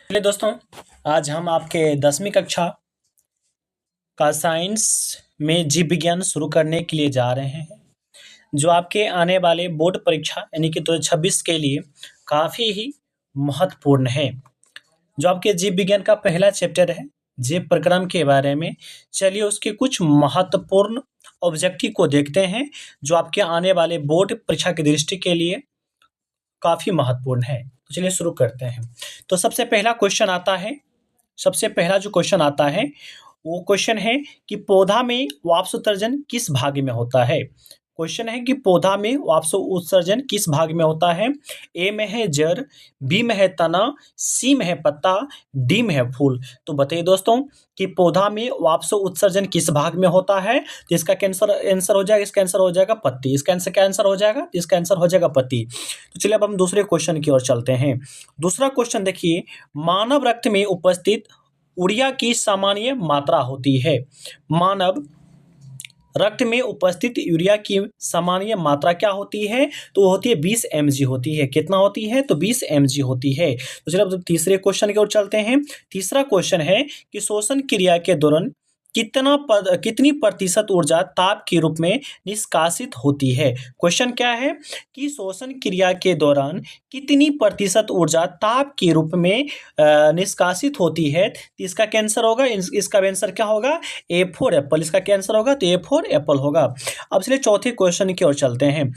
चलिए दोस्तों, आज हम आपके 10वीं कक्षा का साइंस में जीव विज्ञान शुरू करने के लिए जा रहे हैं, जो आपके आने वाले बोर्ड परीक्षा यानी कि 2026 के लिए काफ़ी ही महत्वपूर्ण है। जो आपके जीव विज्ञान का पहला चैप्टर है, जीव प्रक्रम के बारे में। चलिए उसके कुछ महत्वपूर्ण ऑब्जेक्टिव को देखते हैं, जो आपके आने वाले बोर्ड परीक्षा की दृष्टि के लिए काफ़ी महत्वपूर्ण है। तो चलिए शुरू करते हैं। तो सबसे पहला जो क्वेश्चन आता है, वो क्वेश्चन है कि पौधा में वाष्प उत्सर्जन किस भाग में होता है? क्वेश्चन है कि पौधा में वाष्प उत्सर्जन किस भाग में होता है? ए में है जड़, बी में है तना, सी में है पत्ता, डी में है फूल। तो बताइए दोस्तों कि पौधा में वाष्प उत्सर्जन किस भाग में होता है? तो इसका आंसर हो जाएगा, इसका आंसर हो जाएगा पत्ती। इसका आंसर क्या आंसर हो जाएगा? इसका आंसर हो जाएगा पत्ती। तो चलिए अब हम दूसरे क्वेश्चन की ओर चलते हैं। दूसरा क्वेश्चन देखिए, मानव रक्त में उपस्थित यूरिया की सामान्य मात्रा होती है। मानव रक्त में उपस्थित यूरिया की सामान्य मात्रा क्या होती है? तो वो होती है 20 mg होती है। कितना होती है? तो 20 mg होती है। तो चलिए अब तीसरे क्वेश्चन की ओर चलते हैं। तीसरा क्वेश्चन है कि श्वसन क्रिया के दौरान कितनी प्रतिशत ऊर्जा ताप के रूप में निष्कासित होती है? क्वेश्चन क्या है कि श्वसन क्रिया के दौरान कितनी प्रतिशत ऊर्जा ताप के रूप में निष्कासित होती है? तो इसका क्या आंसर होगा? इसका आंसर क्या होगा? A4 Apple. इसका क्या आंसर होगा? तो A4 एप्पल होगा। अब चलिए चौथे क्वेश्चन की ओर चलते हैं।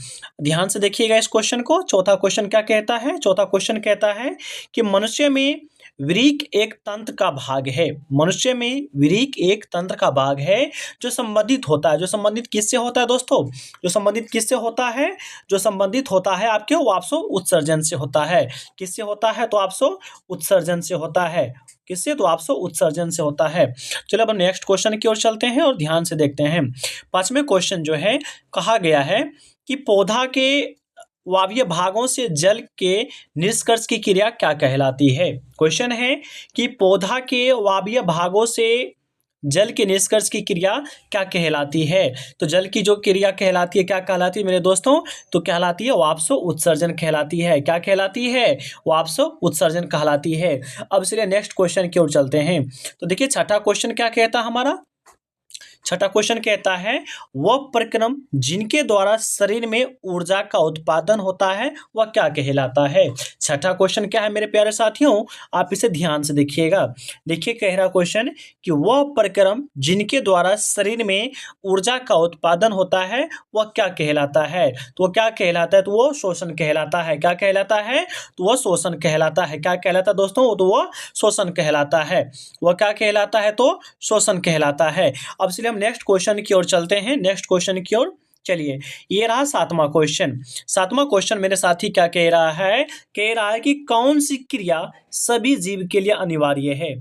ध्यान से देखिएगा इस क्वेश्चन को। चौथा क्वेश्चन क्या कहता है? चौथा क्वेश्चन कहता है कि मनुष्य में वृक्क एक तंत्र का भाग है। मनुष्य में वृक्क एक तंत्र का भाग है जो संबंधित होता है। जो संबंधित किससे होता है दोस्तों? जो संबंधित किससे होता है? जो संबंधित होता है आपके वाष्प उत्सर्जन से होता है। किससे होता है? तो वाष्प उत्सर्जन से होता है। किससे? तो वाष्प उत्सर्जन से होता है। चलो अब नेक्स्ट क्वेश्चन की ओर चलते हैं और ध्यान से देखते हैं। पांचवें क्वेश्चन जो है, कहा गया है कि पौधा के वायवीय भागों से जल के निष्कर्ष की क्रिया क्या कहलाती है? क्वेश्चन है कि पौधा के वायवीय भागों से जल के निष्कर्ष की क्रिया क्या कहलाती है? तो जल की जो क्रिया कहलाती है, क्या कहलाती है मेरे दोस्तों? तो कहलाती है वाष्प उत्सर्जन कहलाती है। क्या कहलाती है? वाष्प उत्सर्जन कहलाती है। अब चलिए नेक्स्ट क्वेश्चन की ओर चलते हैं। तो देखिए छठा क्वेश्चन क्या कहता है हमारा? छठा क्वेश्चन कहता है, वह प्रक्रम जिनके द्वारा शरीर में ऊर्जा का उत्पादन होता है वह क्या कहलाता है? छठा क्वेश्चन क्या है मेरे प्यारे साथियों? आप इसे ध्यान से देखिएगा। देखिए कह रहा क्वेश्चन कि वह प्रक्रम जिनके द्वारा शरीर में ऊर्जा का उत्पादन होता है वह क्या कहलाता है? तो वह क्या कहलाता है? तो वह शोषण कहलाता है। क्या कहलाता है? तो वह शोषण कहलाता है। क्या कहलाता है दोस्तों? तो वह शोषण कहलाता है। वह क्या कहलाता है? तो शोषण कहलाता है। अब इसलिए हम नेक्स्ट क्वेश्चन की ओर चलते हैं। नेक्स्ट क्वेश्चन की ओर चलिए, ये रहा सातवां क्वेश्चन। सातवां क्वेश्चन मेरे साथी क्या कह रहा है? कह रहा है कि कौन सी क्रिया सभी जीव के लिए अनिवार्य है?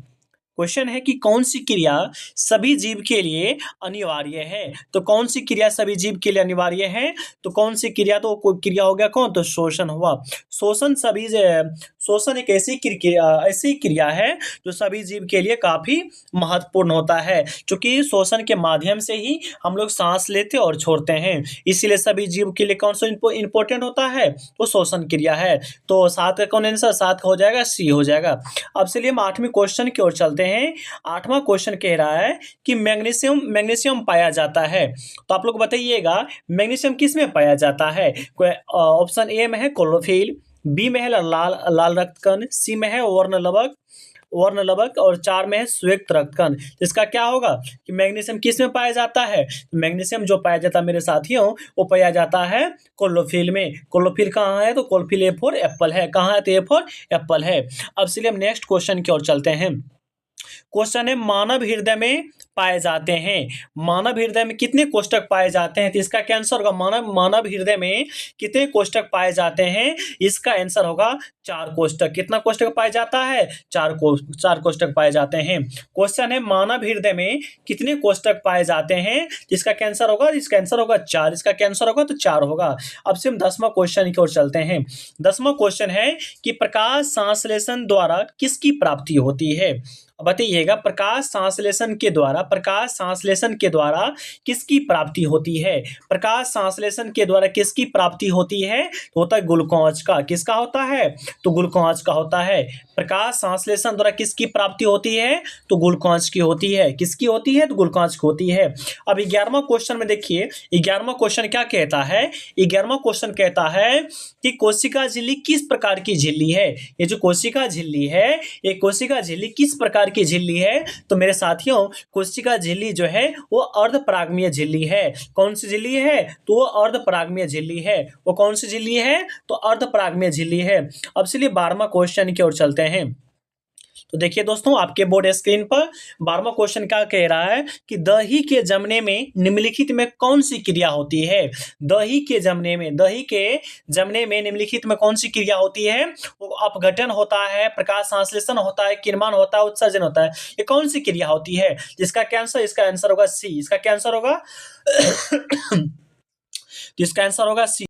क्वेश्चन है कि कौन सी क्रिया सभी जीव के लिए अनिवार्य है? तो कौन सी क्रिया सभी जीव के लिए अनिवार्य है? तो कौन सी क्रिया? तो कोई क्रिया हो गया कौन? तो शोषण हुआ। शोषण एक ऐसी क्रिया है जो सभी जीव के लिए काफी महत्वपूर्ण होता है, क्योंकि शोषण के माध्यम से ही हम लोग सांस लेते और छोड़ते हैं। इसीलिए सभी जीव के लिए कौन सा इंपॉर्टेंट होता है? तो शोषण क्रिया है। तो सात का कौन आंसर? सात का हो जाएगा सी हो जाएगा। अब चलिए हम आठवीं क्वेश्चन की ओर चलते हैं। आठवां क्वेश्चन कह रहा है कि मैग्नीशियम पाया जाता है। तो आप लोग बताइएगा मैग्नीशियम किस में पाया जाता है? ऑप्शन ए में है क्लोरोफिल, बी में है लाल रक्तकण, सी में है वर्ण लवक और चार में है श्वेत रक्तकण। इसका क्या होगा कि मैग्नीशियम किस में पाया जाता है? मैग्नीशियम जो पाया जाता है मेरे साथियों, वो पाया जाता है क्लोरोफिल में। क्लोरोफिल कहाँ है? तो क्लोरोफिल A4 एप्पल है। कहाँ है? तो A4 एप्पल है। अब चलिए हम नेक्स्ट क्वेश्चन की ओर चलते हैं। क्वेश्चन है, मानव हृदय में पाए जाते हैं। मानव हृदय में कितने कोष्ठक पाए जाते हैं? तो इसका क्या आंसर होगा? मानव हृदय में कितने कोष्ठक पाए जाते हैं? इसका आंसर होगा 4 कोष्ठक। कितना कोष्ठक पाए जाता है? 4 कोष्ठक पाए जाते हैं। क्वेश्चन है, मानव हृदय में कितने कोष्ठक पाए जाते हैं? इसका क्या आंसर होगा? इसका आंसर होगा 4। इसका क्या आंसर होगा? तो 4 होगा। अब से हम 10वां क्वेश्चन की ओर चलते हैं। 10वां क्वेश्चन है कि प्रकाश संश्लेषण द्वारा किसकी प्राप्ति होती है? बताइएगा, प्रकाश संश्लेषण के द्वारा किसकी प्राप्ति होती है? प्रकाश संश्लेषण के द्वारा किसकी प्राप्ति होती है? तो होता है ग्लूकोज का। किसका होता है? तो ग्लूकोज का होता है। प्रकाश संश्लेषण द्वारा किसकी प्राप्ति होती है? तो ग्लूकोज की होती है। किसकी होती है? तो ग्लूकोज की होती है। अब 11वां क्वेश्चन में देखिए, 11वां क्वेश्चन क्या कहता है? 11वां क्वेश्चन कहता है कि कोशिका झिल्ली किस प्रकार की झिल्ली है? ये जो कोशिका झिल्ली है, ये कोशिका झिल्ली किस प्रकार की झिल्ली है? तो मेरे साथियों, कोशिका झिल्ली जो है वो अर्धपरागमीय झिल्ली है। कौन सी झिल्ली है? तो वो अर्धपरागमीय झिल्ली है। वो कौन सी झिल्ली है? तो अर्धपरागमीय झिल्ली है। अब चलिए 12वां क्वेश्चन की ओर चलते हैं। तो देखिए दोस्तों, आपके बोर्ड स्क्रीन पर 12वां क्वेश्चन क्या कह रहा है कि दही के जमने में निम्नलिखित में कौन सी क्रिया होती है? दही के जमने में निम्नलिखित में कौन सी क्रिया होती है? वो अपघटन होता है, प्रकाश संश्लेषण होता है, किण्वन होता है, उत्सर्जन होता है। ये कौन सी क्रिया होती है? जिसका कैंसर, इसका आंसर होगा सी। इसका कैंसर होगा तो इसका आंसर होगा सी।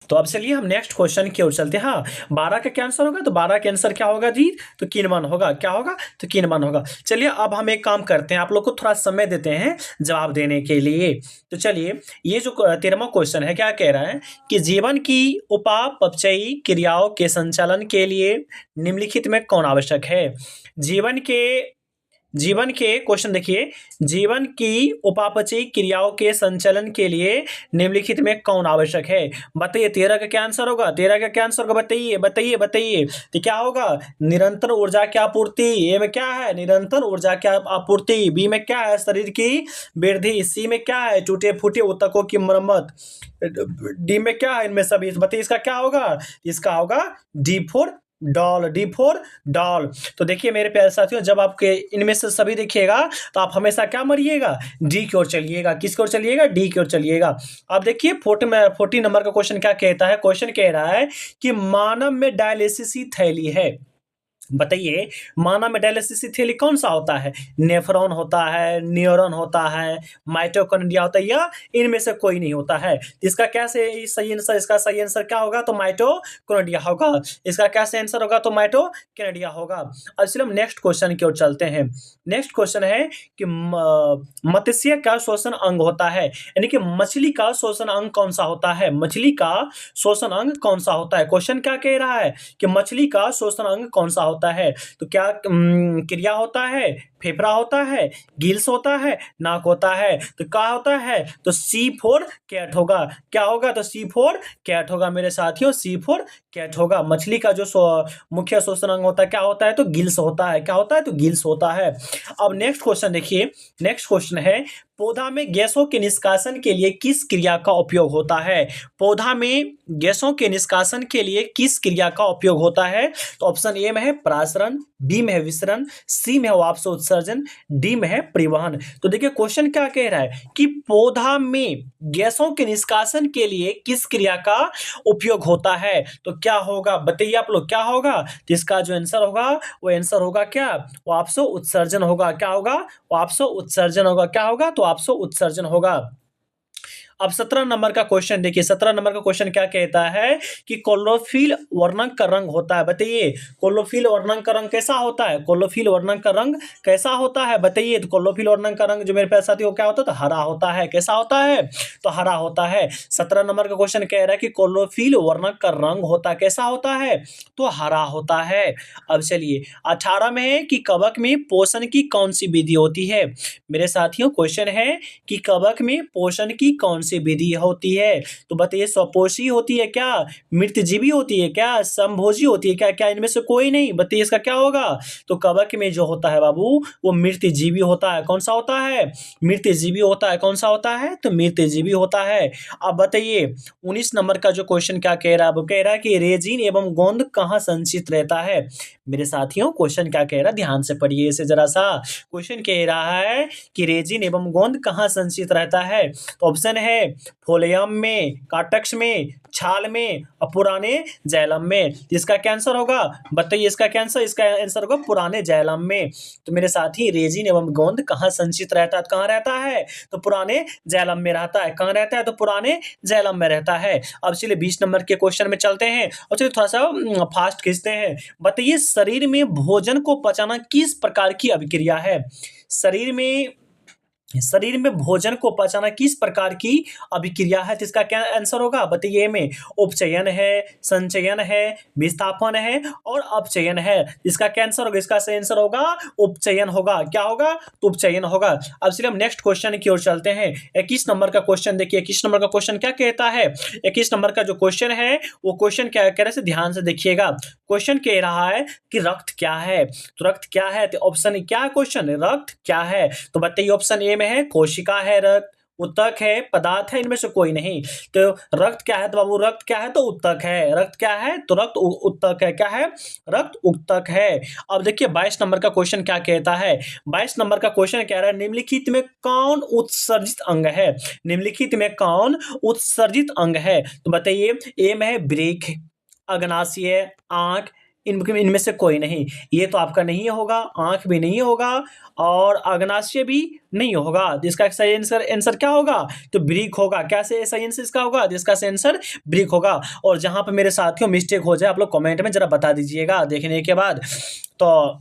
तो अब चलिए हम नेक्स्ट क्वेश्चन की ओर चलते हैं। हाँ, 12 का कैंसर होगा तो 12 का आंसर क्या होगा जी? तो किण्वन होगा। क्या होगा? तो किण्वन होगा। चलिए अब हम एक काम करते हैं, आप लोग को थोड़ा समय देते हैं जवाब देने के लिए। तो चलिए, ये जो 13वां क्वेश्चन है क्या कह रहा है कि जीवन की उपापचयी क्रियाओं के संचालन के लिए निम्नलिखित में कौन आवश्यक है? जीवन के क्वेश्चन देखिए, जीवन की उपापचयी क्रियाओं के संचालन के लिए निम्नलिखित में कौन आवश्यक है? बताइए, 13 का क्या आंसर होगा? 13 का क्या आंसर होगा? बताइए। तो क्या होगा? निरंतर ऊर्जा की आपूर्ति। ए में क्या है? निरंतर ऊर्जा की आपूर्ति। बी में क्या है? शरीर की वृद्धि। सी में क्या है? टूटे फूटे ऊतकों की मरम्मत। डी में क्या है? इनमें सभी। बताइए इसका क्या होगा? इसका होगा डी फॉर डॉल। तो देखिए मेरे प्यारे साथियों, जब आपके इनमें से सभी देखिएगा तो आप हमेशा क्या मारिएगा? डी की ओर चलिएगा। किसकी ओर चलिएगा? डी की ओर चलिएगा। अब देखिए 40 नंबर का क्वेश्चन क्या कहता है? क्वेश्चन कह रहा है कि मानव में डायलिसिस थैली है। बताइए, मानव में डायलिसिस थैली कौन सा होता है? नेफ्रॉन होता है, न्यूरॉन होता है, माइटोकॉन्ड्रिया होता है, या इनमें से कोई नहीं होता है? इसका क्या सही आंसर? इसका सही आंसर क्या होगा? तो माइटोकॉन्ड्रिया होगा। इसका क्या सही आंसर होगा? तो माइटोकॉन्ड्रिया होगा। अब चलिए हम नेक्स्ट क्वेश्चन की ओर चलते हैं। नेक्स्ट क्वेश्चन है कि मत्स्य का श्वसन अंग होता है, यानी कि मछली का श्वसन अंग कौन सा होता है? मछली का श्वसन अंग कौन सा होता है? क्वेश्चन क्या कह रहा है कि मछली का श्वसन अंग कौन सा होता है? तो क्या क्रिया होता है? फेफड़ा होता है, गिल्स होता है, नाक होता है। तो क्या होता है? तो सी फॉर कैट होगा। क्या होगा? तो सी फॉर कैट होगा मेरे साथियों, सी फॉर कैट होगा। मछली का जो मुख्य श्वसन अंग होता है क्या होता है? तो गिल्स होता है। क्या होता है? तो गिल्स होता है। अब नेक्स्ट क्वेश्चन देखिए, नेक्स्ट क्वेश्चन है पौधा में गैसों के निष्कासन के लिए किस क्रिया का उपयोग होता है? पौधा में गैसों के निष्कासन के लिए किस क्रिया का उपयोग होता है? तो ऑप्शन ए में है परासरण, बी में है विसरण, सी में है वाष्प उत्सर्जन, डी में है परिवहन। तो देखिए क्वेश्चन क्या कह रहा है कि पौधा में गैसों के निष्कासन के लिए किस क्रिया का उपयोग होता है? तो क्या होगा? बताइए आप लोग, क्या होगा? तो इसका जो आंसर होगा वो आंसर होगा क्या? वाष्प उत्सर्जन होगा। क्या होगा? वाष्प उत्सर्जन होगा। क्या होगा? तो वाष्प उत्सर्जन होगा। अब 17 नंबर का क्वेश्चन देखिए, 17 नंबर का क्वेश्चन क्या कहता है कि क्लोरोफिल वर्णक का रंग होता है। बताइए, क्लोरोफिल वर्णक का रंग कैसा होता है? क्लोरोफिल वर्णक का रंग कैसा होता है? बताइए। तो क्लोरोफिल वर्णक का रंग जो मेरे पास साथियों क्या होता है? तो हरा होता है। कैसा होता है? तो हरा होता है। 17 नंबर का क्वेश्चन कह रहा है कि क्लोरोफिल वर्णक का रंग होता है, कैसा होता है? तो हरा होता है। अब चलिए 18 में है कि कवक में पोषण की कौन सी विधि होती है? मेरे साथियों क्वेश्चन है कि कवक में पोषण की कौन सी विधि होती है? तो बताइए, स्वपोषी होती है क्या? मृतजीवी होती है क्या? समभोजी होती है क्या? क्या इनमें से कोई नहीं? बताइए इसका क्या होगा? तो कवक में जो होता है बाबू वो मृतजीवी होता है। कौन सा होता है? मृतजीवी होता है। कौन सा होता है? तो मृतजीवी होता है। अब बताइए 19 नंबर का जो क्वेश्चन क्या कह रहा है? वो कह रहा है कि रेजिन एवं गोंद कहाँ संचित रहता है? मेरे साथियों क्वेश्चन क्या कह रहा है? ध्यान से पढ़िए इसे जरा सा। क्वेश्चन कह रहा है कि रेजिन एवं गोंद कहाँ संचित रहता है? तो ऑप्शन है में, फोलियम में, काटक्स में, छाल में और पुराने जाइलम में। इसका क्या आंसर होगा बताइए, इसका क्या आंसर, इसका आंसर होगा पुराने जाइलम में। तो मेरे साथी रेजिन एवं गोंद कहाँ संचित रहता है, तो कहाँ रहता है, तो पुराने जाइलम में रहता है। कहाँ रहता है, तो पुराने जाइलम में रहता है। अब चलिए 20 नंबर के क्वेश्चन में चलते हैं और चलिए थोड़ा सा फास्ट खींचते हैं। बताइए शरीर में भोजन को पचाना किस प्रकार की अभिक्रिया है। शरीर में भोजन को पचाना किस प्रकार की अभिक्रिया है, तो इसका क्या आंसर होगा बताइए। में उपचयन है, संचयन है, विस्थापन है और अपचयन है। इसका क्या आंसर होगा, इसका सही आंसर होगा उपचयन होगा। क्या होगा, तो उपचयन होगा। अब चलिए हम नेक्स्ट क्वेश्चन की ओर चलते हैं। 21 नंबर का क्वेश्चन देखिए, 21 नंबर का क्वेश्चन क्या कहता है। 21 नंबर का जो क्वेश्चन है वो क्वेश्चन क्या कह रहे हैं, ध्यान से देखिएगा। क्वेश्चन कह रहा है कि रक्त क्या है, तो रक्त क्या है, तो ऑप्शन क्या है, क्वेश्चन रक्त क्या है, तो बताइए ऑप्शन ए में है कोशिका है, रक्त उत्तक है, पदार्थ है, इनमें से कोई नहीं। तो रक्त क्या है, तो बाबू रक्त क्या है, तो उत्तक है। रक्त क्या है, तो रक्त उत्तक है। क्या है, रक्त उत्तक है। अब देखिए 22 नंबर का क्वेश्चन क्या कहता है। 22 नंबर का क्वेश्चन कह रहा है निम्नलिखित में कौन उत्सर्जित अंग है। निम्नलिखित में कौन उत्सर्जित अंग है, तो बताइए ए में है वृक्क, अग्नाशय, आंख, इनमें से कोई नहीं। ये तो आपका नहीं होगा, आंख भी नहीं होगा और अग्नाशय भी नहीं होगा। तो इसका सही आंसर क्या होगा, तो वृक्क होगा। क्या से सही आंसर इसका होगा, तो इसका सही आंसर वृक्क होगा। और जहां पर मेरे साथियों मिस्टेक हो जाए आप लोग कमेंट में जरा बता दीजिएगा देखने के बाद। तो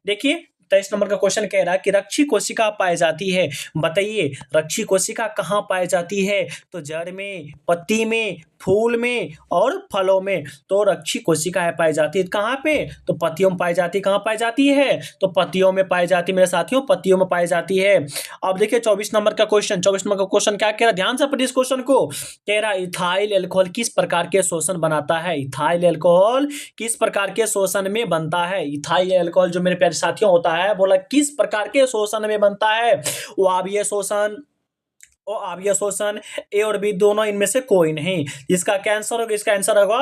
देखिए 23 नंबर का क्वेश्चन कह रहा है कि रक्षी कोशिका पाई जाती है। बताइए रक्षी कोशिका कहाँ पाई जाती है, तो जड़ में, पत्ती में, फूल में और फलों में। तो रक्षी कोशिकाएं पाई जाती है कहाँ पे, तो पत्तियों में पाई जाती है। कहाँ पाई जाती है, तो पत्तियों में पाई जाती है मेरे साथियों, पत्तियों में पाई जाती है। अब देखिए 24 नंबर का क्वेश्चन, 24 नंबर का क्वेश्चन क्या कह रहा है, ध्यान से पढ़िए इस क्वेश्चन को। कह रहा है इथाइल एल्कोहल किस प्रकार के शोषण बनाता है। इथाइल एल्कोहल किस प्रकार के शोषण में बनता है। इथाइल एल्कोहल जो मेरे प्यारे साथियों होता है, बोला किस प्रकार के शोषण में बनता है। वो अम्लीय शोषण और अम्लीय शोषण, ए और बी दोनों, इनमें से कोई नहीं। इसका क्या आंसर होगा, इसका आंसर होगा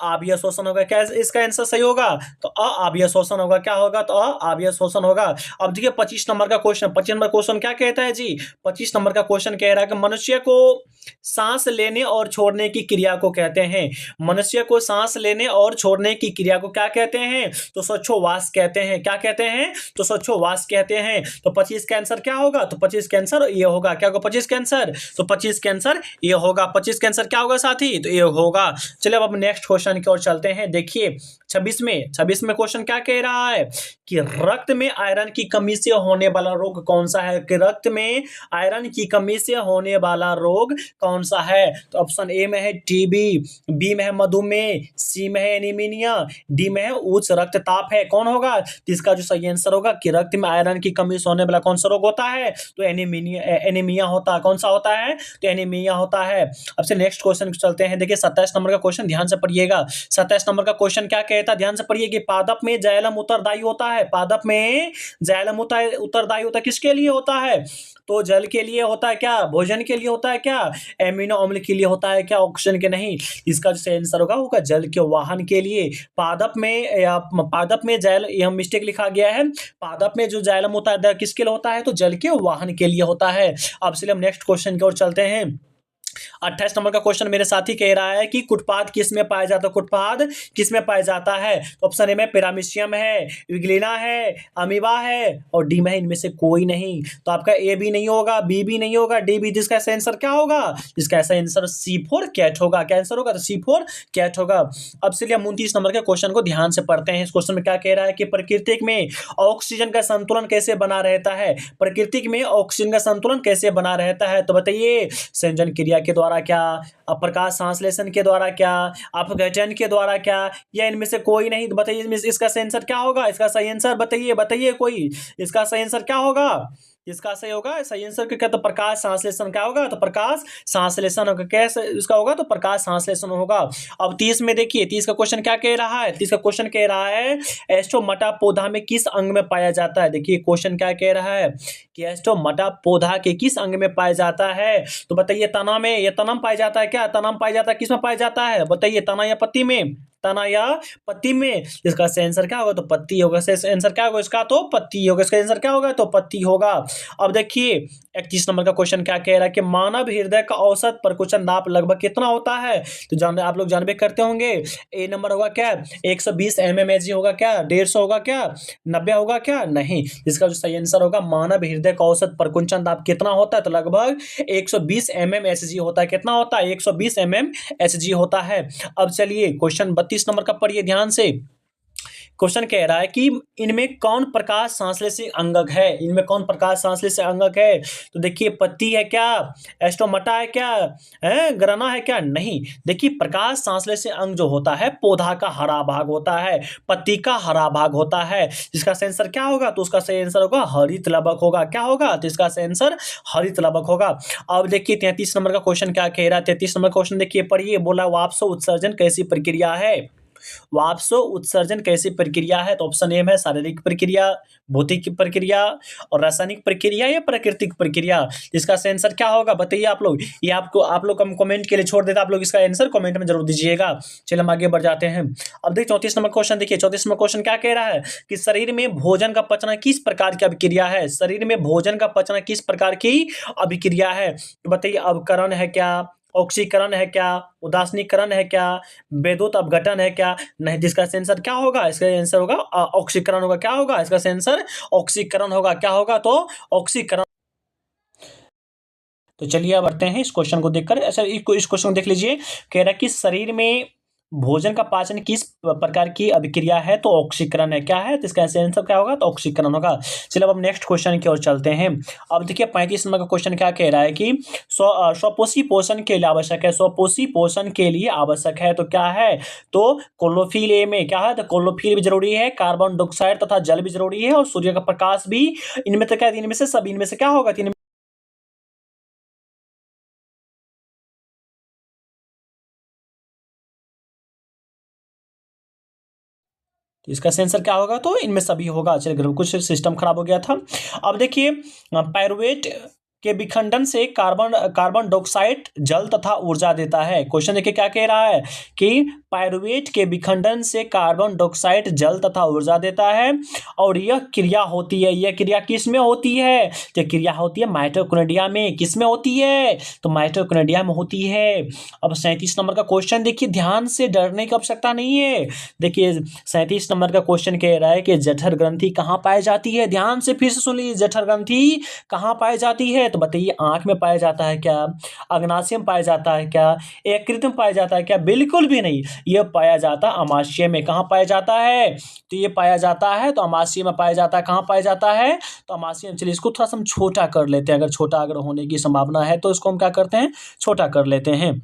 अम्लीय शोषण होगा। क्या इसका आंसर सही होगा, तो अम्लीय शोषण होगा। क्या होगा, तो अम्लीय शोषण होगा। अब देखिए 25 नंबर का क्वेश्चन, 25 नंबर क्वेश्चन क्या कहता है जी। 25 नंबर का क्वेश्चन कह रहा है कि मनुष्य को सांस लेने और छोड़ने की क्रिया को कहते हैं। मनुष्य को सांस लेने और छोड़ने की क्रिया को क्या कहते हैं, तो श्वासोच्छ्वास कहते हैं। क्या कहते हैं, तो श्वासोच्छ्वास कहते हैं। तो 25 का आंसर क्या होगा, तो 25 का आंसर ये होगा। क्या होगा 25 का आंसर, तो 25 का आंसर ये होगा। 25 का आंसर क्या होगा साथी, तो ये होगा। चलिए अब नेक्स्ट क्वेश्चन की ओर चलते हैं। देखिए 26 में क्वेश्चन क्या कह रहा है कि रक्त में आयरन की कमी से होने वाला रोग कौन सा है। कि रक्त में आयरन की कमी से होने वाला रोग कौन सा है, तो ऑप्शन ए में है टीबी, बी में है मधुमेह, सी में है एनीमिया, डी में है उच्च रक्तचाप है। कौन होगा, तो इसका जो सही आंसर होगा कि रक्त में आयरन की कमी से होने वाला कौन सा रोग होता है, तो एनीमिया होता है। कौन सा होता है, तो एनीमिया होता है। अब से नेक्स्ट क्वेश्चन चलते हैं। देखिए 27 नंबर का क्वेश्चन ध्यान से पढ़िएगा। 27 नंबर का क्वेश्चन क्या कहता है, ध्यान से पढ़िए कि पादप में जाइलम उत्तरदायी होता है। पादप में जाइलम उत्तरदायी होता है किसके लिए होता है, तो जल के लिए होता है। क्या, भोजन के लिए होता है। क्या, एमिनो अम्ल के लिए होता है। क्या, ऑक्सीजन के नहीं। इसका जो आंसर होगा जल के वाहन के लिए। पादप में जाइलम, यह मिस्टेक लिखा गया है। पादप में जो जाइलम होता है किसके लिए होता है, तो जल के वाहन के लिए होता है। अब चलिए हम नेक्स्ट क्वेश्चन की ओर चलते हैं। 28 नंबर का क्वेश्चन मेरे साथी कह रहा है कि कुटपाद किस में पाया जाता है। कुटपाद किस में पाया जाता है, तो ऑप्शन ए में पैरामीशियम है, विग्लिना है, अमीबा है और डी में है इनमें से कोई नहीं। तो आपका ए भी नहीं होगा, बी भी नहीं होगा, डी भी। जिसका ऐसा आंसर क्या होगा, इसका ऐसा आंसर C4 कैट होगा। क्या आंसर होगा, तो C4 कैट होगा। अब चलिए हम 29 नंबर के क्वेश्चन को ध्यान से पढ़ते हैं। इस क्वेश्चन में क्या कह रहा है कि प्रकृति में ऑक्सीजन का संतुलन कैसे बना रहता है। प्रकृति में ऑक्सीजन का संतुलन कैसे बना रहता है, तो बताइए संयोजन क्रिया के द्वारा, क्या प्रकाश संश्लेषण के द्वारा, क्या अपघटन के द्वारा, क्या या इनमें से कोई नहीं। तो बताइए इसका सही आंसर क्या होगा, इसका सही आंसर बताइए कोई, इसका सही आंसर क्या होगा, इसका सही होगा सही आंसर क्या, तो प्रकाश संश्लेषण क्या होगा, तो प्रकाश संश्लेषण होगा। कैसे इसका होगा, तो प्रकाश संश्लेषण होगा। अब 30 में देखिए 30 का क्वेश्चन क्या कह रहा है। 30 का क्वेश्चन कह रहा है एस्टोमटा पौधा में किस अंग में पाया जाता है। देखिए क्वेश्चन क्या कह रहा है कि एस्टोमटा पौधा के किस अंग में पाया जाता है, तो बताइए तना में। ये तना में पाया जाता है। क्या, तना में पाया जाता है, किस में पाया जाता है, बताइए तना या पत्ती में, तना या पत्ती में? इसका आंसर क्या होगा? तो पत्ती होगा। आंसर क्या होगा इसका? तो पत्ती होगा। इसका आंसर क्या होगा? तो पत्ती होगा। अब देखिए 31 नंबर का क्वेश्चन क्या कह रहा है कि मानव हृदय का औसत प्रकुंचन नाप लगभग कितना होता है? तो आप लोग जानबे करते होंगे। ए नंबर होगा क्या? 120 mmHg होगा क्या? 150 होगा क्या? 90 होगा क्या? नहीं। इसका जो सही आंसर होगा, मानव हृदय का औसत प्रकुंचन दाब कितना होता है? तो लगभग 120 mmHg होता है। कितना होता है? 120 mmHg होता है। अब चलिए क्वेश्चन 32 नंबर का पढ़िए ध्यान से। क्वेश्चन कह रहा है कि इनमें कौन प्रकाश संश्लेषी अंगक है? इनमें कौन प्रकाश संश्लेषी अंगक है? तो देखिए पत्ती है क्या? एस्टोमटा है क्या? ग्राना है क्या? नहीं। देखिए प्रकाश संश्लेषी अंग जो होता है पौधा का हरा भाग होता है, पत्ती का हरा भाग होता है। इसका आंसर क्या होगा? तो उसका सही आंसर होगा हरित लवक होगा। क्या होगा? तो इसका आंसर हरित लवक होगा। अब देखिए 33 नंबर का क्वेश्चन क्या कह रहा है? 33 नंबर क्वेश्चन देखिए पढ़िए। बोला वाष्प उत्सर्जन कैसी प्रक्रिया है? वाष्प उत्सर्जन कैसी प्रक्रिया है? तो ऑप्शन ए है शारीरिक प्रक्रिया, भौतिक प्रक्रिया और रासायनिक प्रक्रिया या प्राकृतिक प्रक्रिया। इसका आंसर क्या होगा बताइए आप लोग। ये आप लोग हम कमेंट के लिए छोड़ देता, आप लोग इसका आंसर कमेंट में जरूर दीजिएगा। चलिए हम आगे बढ़ जाते हैं। अब देखिए 34 नंबर क्वेश्चन देखिए। 34 नंबर क्वेश्चन क्या कह रहा है कि शरीर में भोजन का पचना किस प्रकार की अभिक्रिया है? शरीर में भोजन का पचना किस प्रकार की अभिक्रिया है? तो बताइए अवकरण है क्या, ऑक्सीकरण है क्या, उदासीनीकरण है क्या, विद्युत अपघटन है क्या? नहीं। जिसका आंसर क्या होगा? इसका आंसर होगा ऑक्सीकरण होगा। क्या होगा? इसका आंसर ऑक्सीकरण होगा। क्या होगा? तो ऑक्सीकरण। तो चलिए अब बढ़ते हैं इस क्वेश्चन को देखकर। अच्छा इस क्वेश्चन को देख लीजिए। कह रहा है कि शरीर में भोजन का पाचन किस प्रकार की अभिक्रिया है? तो ऑक्सीकरण है। क्या है? तो इसका आंसर क्या होगा? तो ऑक्सीकरण होगा। चलिए अब नेक्स्ट क्वेश्चन की ओर चलते हैं। अब देखिए 35 नंबर का क्वेश्चन क्या कह रहा है कि स्वपोषी पोषण के लिए आवश्यक है। स्वपोषी पोषण के लिए आवश्यक है तो क्या है? तो क्लोरोफिल ए में क्या है? तो क्लोरोफिल भी जरूरी है, कार्बन डाइऑक्साइड तथा जल भी जरूरी है और सूर्य का प्रकाश भी। इनमें तो क्या, इनमें से सब, इनमें से क्या होगा? तो इसका सेंसर क्या होगा? तो इनमें सभी होगा। चलिए कुछ सिस्टम खराब हो गया था। अब देखिए पायरुवेट के विखंडन से कार्बन कार्बन डाइऑक्साइड जल तथा ऊर्जा देता है। क्वेश्चन देखिए क्या कह रहा है कि पायरुवेट के विखंडन से कार्बन डाइऑक्साइड जल तथा ऊर्जा देता है और यह क्रिया होती है। यह क्रिया किस में होती है? तो क्रिया होती है माइटोकॉन्ड्रिया में। किस में होती है? तो माइटोकॉन्ड्रिया में होती है। अब 37 नंबर का क्वेश्चन देखिए ध्यान से, डरने की आवश्यकता नहीं है। देखिए 37 नंबर का क्वेश्चन कह रहा है कि जठर ग्रंथि कहाँ पाई जाती है? ध्यान से फिर से सुन लीजिए। जठर ग्रंथि कहाँ पाई जाती है? तो बताइए आंख में पाया जाता है क्या, अग्नाशय में पाया जाता है क्या, यकृत में पाया जाता है क्या? बिल्कुल भी नहीं। यह पाया जाता है अमाशय में। कहाँ पाया जाता है? तो ये पाया जाता है तो अमाशय में पाया जाता है। कहाँ पाया जाता है? तो अमाशय में। चलिए इसको थोड़ा सा हम छोटा कर लेते हैं। अगर छोटा अगर होने की संभावना है तो इसको हम क्या करते हैं? छोटा कर लेते हैं।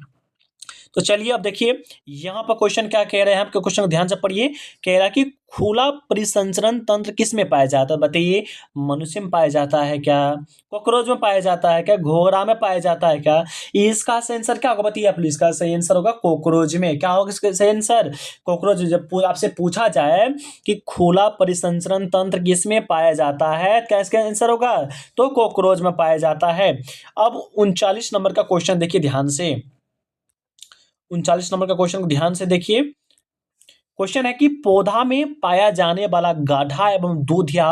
तो चलिए अब देखिए यहाँ पर क्वेश्चन क्या कह रहे हैं। आपके क्वेश्चन को ध्यान से पढ़िए। कह रहा है कि खुला परिसंचरण तंत्र किस में पाया जाता है? बताइए मनुष्य में पाया जाता है क्या, कॉकरोच में पाया जाता है क्या, घोड़ा में पाया जाता है क्या? इसका सही आंसर क्या होगा बताइए आप लोग। इसका सही आंसर होगा कॉकरोच में। क्या होगा इसका सही आंसर? कॉकरोच। जब आपसे पूछा जाए कि खुला परिसंचरण तंत्र किस में पाया जाता है, क्या इसका आंसर होगा? तो कॉकरोच में पाया जाता है। अब 39 नंबर का क्वेश्चन देखिए ध्यान से। 39 नंबर का क्वेश्चन को ध्यान से देखिए। क्वेश्चन है कि पौधा में पाया जाने वाला गाढ़ा एवं दूधिया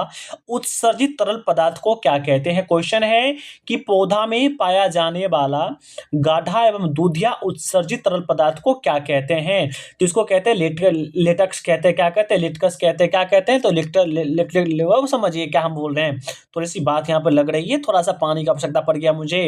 उत्सर्जित तरल पदार्थ को क्या कहते हैं? क्वेश्चन है कि पौधा में पाया जाने वाला गाढ़ा एवं दूधिया उत्सर्जित तरल पदार्थ को क्या कहते हैं? तो इसको कहते हैं लेटक्स कहते हैं। क्या कहते हैं? लेटक्स कहते हैं। क्या कहते हैं? तो लेक्टर समझिए क्या हम बोल रहे हैं। थोड़ी सी बात यहाँ पर लग रही है, थोड़ा सा पानी की आवश्यकता पड़ गया मुझे।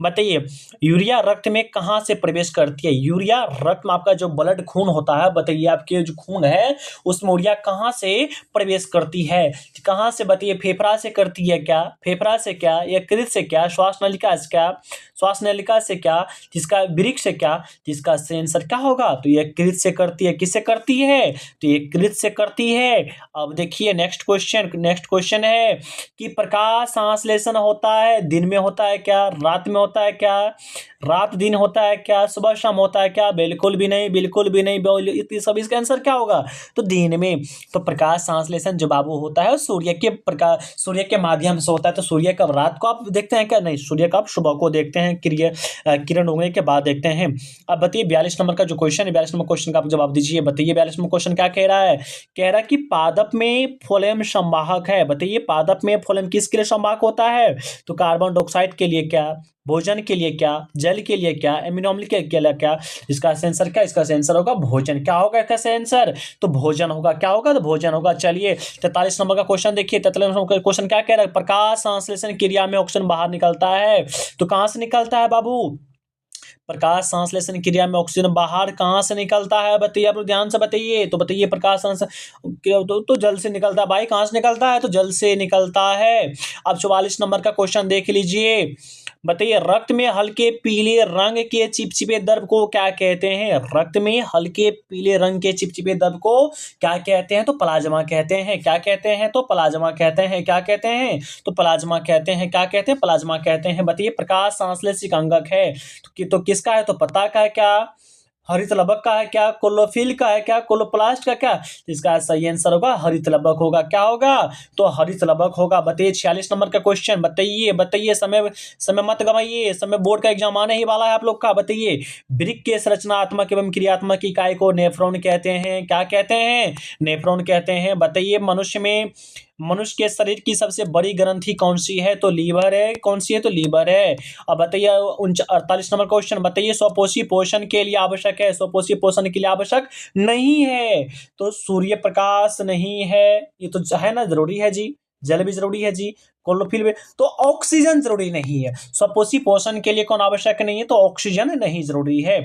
बताइए यूरिया रक्त में कहाँ से प्रवेश करती है? यूरिया रक्त में आपका जो ब्लड खून होता है, बताइए आपके जो खून है उसमें यूरिया कहाँ से प्रवेश करती है? कहाँ से बताइए? फेफड़ा से करती है क्या? फेफड़ा से क्या? यकृत से क्या? श्वास नलिका से क्या? श्वास नलिका से क्या? जिसका वृक्क से क्या? जिसका आंसर क्या होगा? तो यकृत से करती है। किससे करती है? तो यकृत से करती है। अब देखिए नेक्स्ट क्वेश्चन है कि प्रकाश संश्लेषण होता है दिन में होता है क्या, रात में होता है क्या, रात दिन होता है क्या, सुबह शाम होता है क्या? बिल्कुल भी नहीं, बिल्कुल भी नहीं। इतनी सब इसका आंसर क्या होगा? तो दिन में। तो प्रकाश संश्लेषण जो बाबू होता है सूर्य के माध्यम से होता है। तो सूर्य कब रात को आप देखते हैं क्या? नहीं, सूर्य कब सुबह को देखते हैं। हैं किरण उगने के बाद देखते हैं। अब बताइए 42 नंबर का जो क्वेश्चन है, 42 नंबर क्वेश्चन का आप जवाब दीजिए। बताइए 42 नंबर क्वेश्चन क्या कह रहा है? कह रहा है कि पादप में फ्लोएम संवाहक है। बताइए पादप में फ्लोएम किसके लिए संवाहक होता है? तो कार्बन डाइऑक्साइड के लिए क्या, भोजन के लिए क्या, जल के लिए क्या, एमिनो अम्ल के लिए क्या? इसका आंसर क्या? इसका आंसर होगा भोजन। क्या होगा इसका आंसर? तो भोजन होगा। क्या होगा? तो भोजन होगा। चलिए 43 नंबर का क्वेश्चन देखिए। 43 नंबर का क्वेश्चन क्या कह रहा है? प्रकाश संश्लेषण क्रिया में ऑक्सीजन बाहर निकलता है। तो कहां से निकलता है बाबू? प्रकाश संश्लेषण क्रिया में ऑक्सीजन बाहर कहां से निकलता है? बताइए, आप लोग ध्यान से बताइए। तो बताइए प्रकाश संश्लेषण तो जल से निकलता है भाई। कहां से निकलता है? तो जल से निकलता है। अब 44 नंबर का क्वेश्चन देख लीजिए। बताइए रक्त में हल्के पीले रंग के चिपचिपे द्रव को क्या कहते हैं? रक्त में हल्के पीले रंग के चिपचिपे द्रव को क्या कहते हैं? तो प्लाज्मा कहते हैं। क्या कहते हैं? तो प्लाज्मा कहते हैं। क्या कहते हैं? तो प्लाज्मा कहते हैं। क्या कहते हैं? प्लाज्मा कहते हैं। बताइए प्रकाश संश्लेषक अंगक है तो किसका है? तो पता का है क्या? हरित लवक का है क्या? क्लोरोफिल का है क्या? क्लोरोप्लास्ट का क्या? इसका सही आंसर होगा हरित लवक होगा। क्या होगा? तो हरित लवक होगा। बताइए 46 नंबर का क्वेश्चन। बताइए समय समय मत गवाइए, समय बोर्ड का एग्जाम आने ही वाला है आप लोग का। बताइए वृक्क के संरचनात्मक एवं क्रियात्मक इकाई को नेफ्रॉन कहते हैं। क्या कहते हैं? नेफ्रॉन कहते हैं। बताइए मनुष्य के शरीर की सबसे बड़ी ग्रंथि कौन सी है? तो लीवर है। कौन सी है? तो लीवर है। अब बताइए 48 नंबर क्वेश्चन। बताइए स्वपोषी पोषण के लिए आवश्यक है। स्वपोषी पोषण के लिए आवश्यक नहीं है। तो सूर्य प्रकाश नहीं है, ये तो है ना, जरूरी है जी। जल भी जरूरी है जी। क्लोरोफिल भी, तो ऑक्सीजन जरूरी नहीं है। स्वपोषी पोषण के लिए कौन आवश्यक नहीं है? तो ऑक्सीजन नहीं जरूरी है।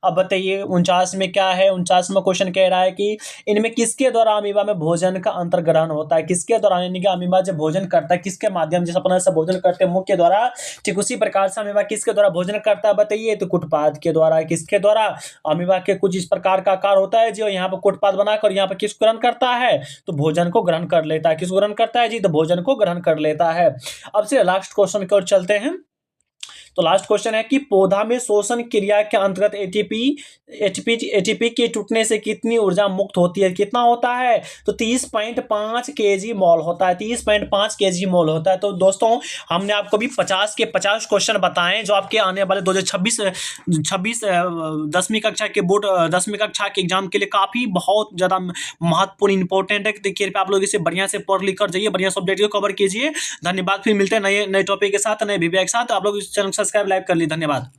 अब बताइए 49 में क्या है? 49 में क्वेश्चन कह रहा है कि इनमें किसके द्वारा अमीबा में भोजन का अंतर्ग्रहण होता है? किसके द्वारा? यानी कि अमीबा जब भोजन करता है किसके माध्यम से? अपने से भोजन करते हैं मुख के द्वारा। ठीक उसी प्रकार से अमीबा किसके द्वारा भोजन करता है? बताइए तो कुटपाद के द्वारा। किसके द्वारा? अमीबा के कुछ इस प्रकार का आकार होता है जो यहाँ पर कुटपाद बनाकर यहाँ पर किसको ग्रहण करता है? तो भोजन को ग्रहण कर लेता है। किसको ग्रहण करता है जी? तो भोजन को ग्रहण कर लेता है। अब से लास्ट क्वेश्चन की ओर चलते हैं। तो लास्ट क्वेश्चन है कि पौधा में श्वसन क्रिया के अंतर्गत एटीपी के टूटने से कितनी ऊर्जा मुक्त होती है? कितना होता है? तो 30.5 केजी मोल होता है। 30.5 केजी मोल होता है। तो दोस्तों हमने आपको भी 50 के 50 क्वेश्चन बताएं जो आपके आने वाले 2026 10वीं कक्षा के बोर्ड 10वीं कक्षा के एग्जाम के लिए काफी बहुत ज्यादा महत्वपूर्ण इंपॉर्टेंट है। देखिए आप लोग इसे बढ़िया से पढ़ लिख कर जाइए, बढ़िया सब्जेक्ट को कवर कीजिए। धन्यवाद। फिर मिलते हैं नए टॉपिक के साथ, नए वीडियो के साथ। आप लोग इस चैनल को सब्सक्राइब लाइक कर ली। धन्यवाद।